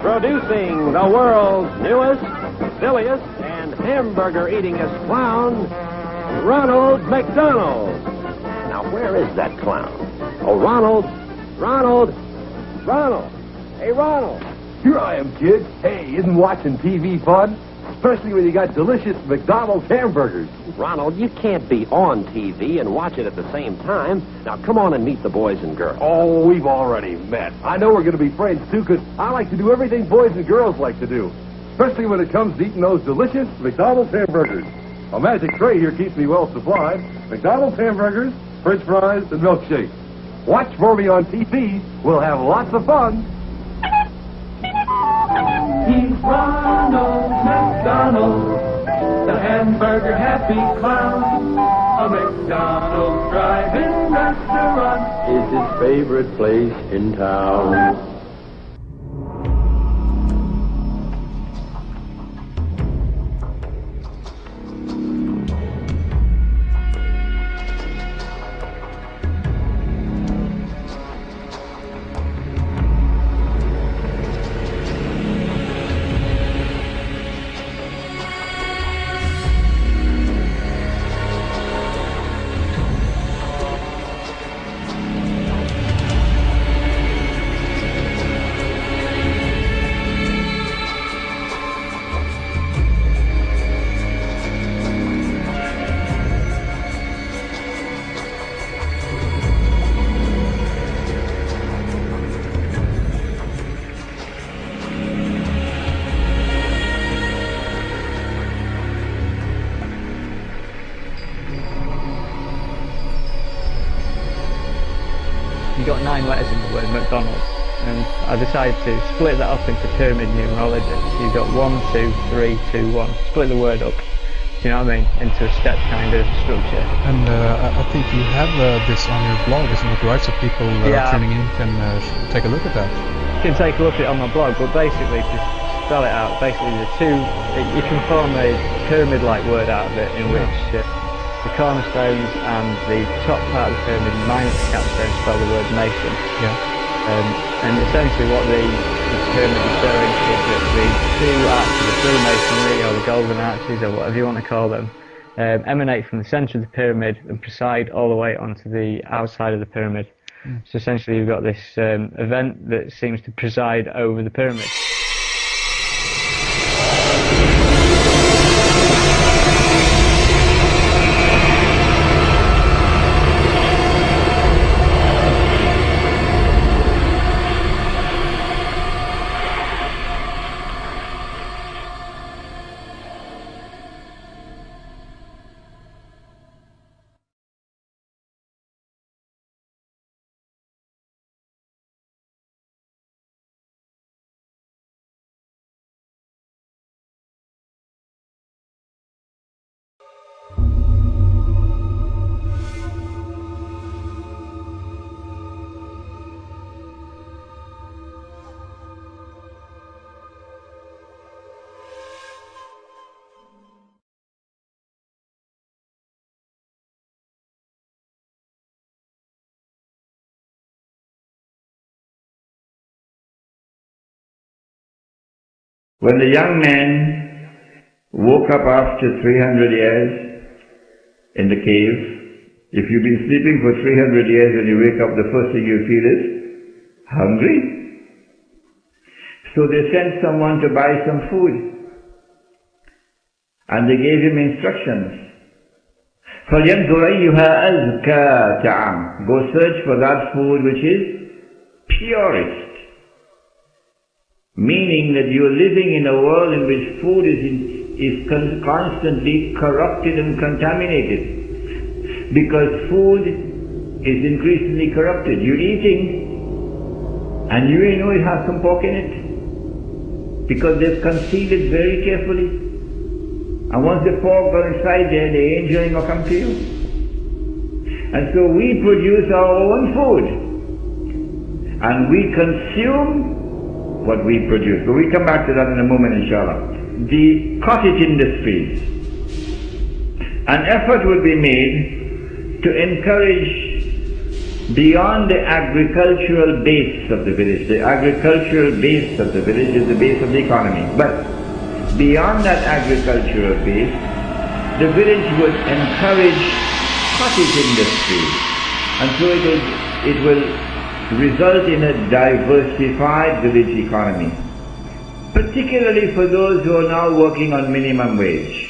Introducing the world's newest, silliest, and hamburger-eatingest clown, Ronald McDonald. Now, where is that clown? Oh, Ronald! Ronald! Hey, Ronald! Here I am, kid. Hey, isn't watching TV fun? Especially when you got delicious McDonald's hamburgers. Ronald, you can't be on TV and watch it at the same time. Now, come on and meet the boys and girls. Oh, we've already met. I know we're going to be friends, too, because I like to do everything boys and girls like to do. Especially when it comes to eating those delicious McDonald's hamburgers. A magic tray here keeps me well supplied. McDonald's hamburgers, French fries, and milkshakes. Watch for me on TV. We'll have lots of fun. He's Ronald McDonald, the hamburger happy clown. A McDonald's drive-in restaurant is his favorite place in town. You got 9 letters in the word McDonald's, and I decided to split that up into pyramid numerology. So you've got 1, 2, 3, 2, 1. Split the word up, do you know what I mean, into a step kind of structure. And I think you have this on your blog, isn't it right? So people tuning in can take a look at that. You can take a look at it on my blog, but basically, to spell it out, basically you can form a pyramid-like word out of it, in which the cornerstones and the top part of the pyramid minus the capstone spell the word Mason. Yeah. And essentially what the pyramid is showing is that the 2 arches of Freemasonry, or the golden arches, or whatever you want to call them, emanate from the centre of the pyramid and preside all the way onto the outside of the pyramid. So essentially you've got this event that seems to preside over the pyramid. When the young man woke up after 300 years in the cave, if you've been sleeping for 300 years and you wake up, the first thing you feel is hungry. So they sent someone to buy some food, and they gave him instructions. فَلْيَنْظُرْ أَيُّهَا أَزْكَى طَعَامٍ. Go search for that food which is purest. Meaning that you are living in a world in which food is constantly corrupted and contaminated. Because food is increasingly corrupted. You're eating and you know it has some pork in it. Because they've concealed it very carefully. And once the pork got inside there, the angel ain't gonna come to you. And so we produce our own food. And we consume what we produce. But we come back to that in a moment, inshallah. The cottage industries. An effort would be made to encourage beyond the agricultural base of the village. The agricultural base of the village is the base of the economy. But beyond that agricultural base, the village would encourage cottage industry. And so it will result in a diversified village economy, particularly for those who are now working on minimum wage.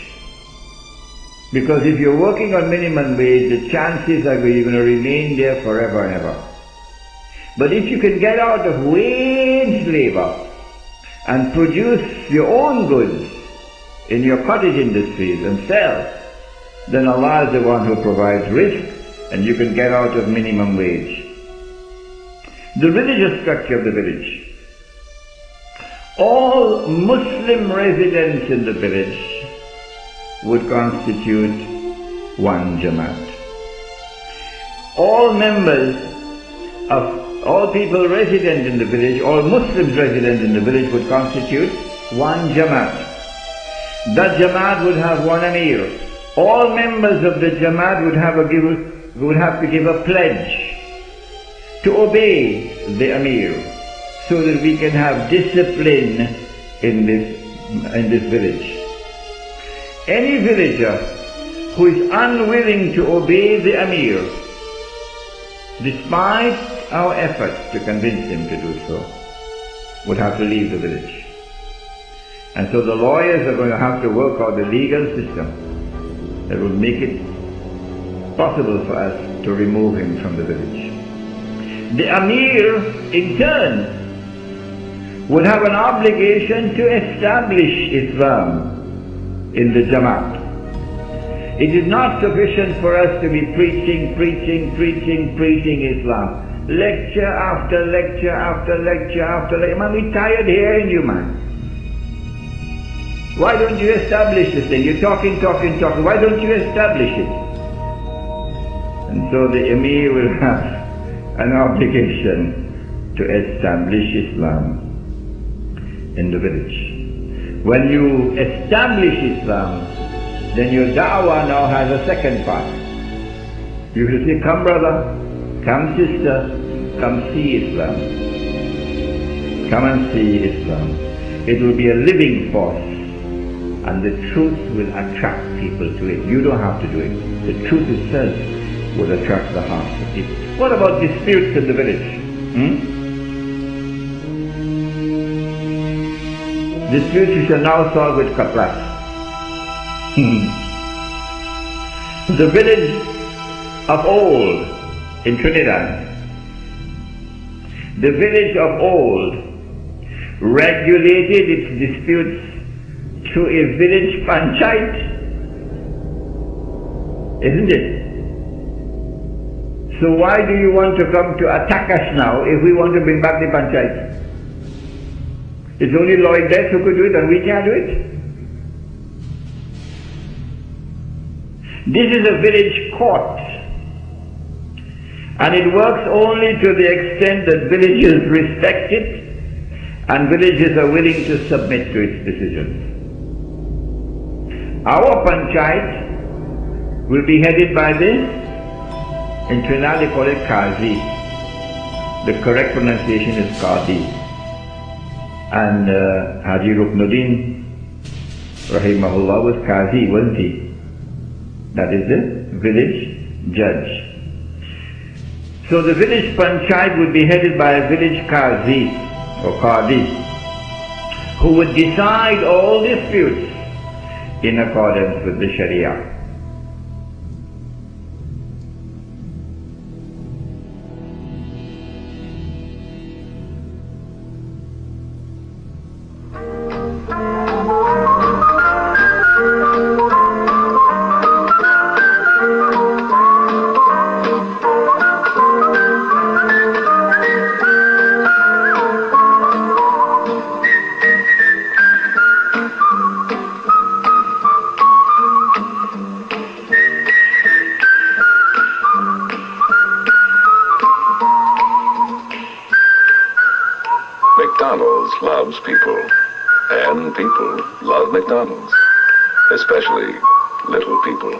Because if you're working on minimum wage, the chances are you're going to remain there forever and ever. But if you can get out of wage labor and produce your own goods in your cottage industries and sell, then Allah is the one who provides risk, and you can get out of minimum wage. The religious structure of the village. All Muslim residents in the village would constitute one Jamaat. All members of all people resident in the village, all Muslims resident in the village would constitute one Jamaat. That Jamaat would have one Ameer. All members of the Jamaat would have to give a pledge to obey the Ameer, so that we can have discipline in this village. Any villager who is unwilling to obey the Ameer, despite our efforts to convince him to do so, would have to leave the village. And so the lawyers are going to have to work out the legal system that will make it possible for us to remove him from the village. The Ameer, in turn, would have an obligation to establish Islam in the Jamaat. It is not sufficient for us to be preaching Islam. Lecture after lecture after lecture after lecture. Man, we're tired hearing you, man. Why don't you establish this thing? You're talking. Why don't you establish it? And so the Emir will have an obligation to establish Islam in the village. When you establish Islam, then your da'wah now has a second part. You will say, come brother, come sister, come see Islam. Come and see Islam. It will be a living force, and the truth will attract people to it. You don't have to do it. The truth itself will attract the hearts of people. What about disputes in the village? Disputes you shall now solve with cutlass. The village of old in Trinidad, the village of old regulated its disputes through a village panchayat, isn't it? So why do you want to come to attack us now if we want to bring back the panchayat? It's only Lloyd Best who could do it, and we can't do it. This is a village court, and it works only to the extent that villages respect it and villages are willing to submit to its decisions. Our panchayat will be headed by this. In Trinidad they call it Qadi. The correct pronunciation is Qadi. And Haji Ruknuddin, rahimahullah, was Qadi, wasn't he? That is the village judge. So the village panchayat would be headed by a village Qadi or Qadi, who would decide all disputes in accordance with the Sharia. McDonald's loves people, and people love McDonald's, especially little people.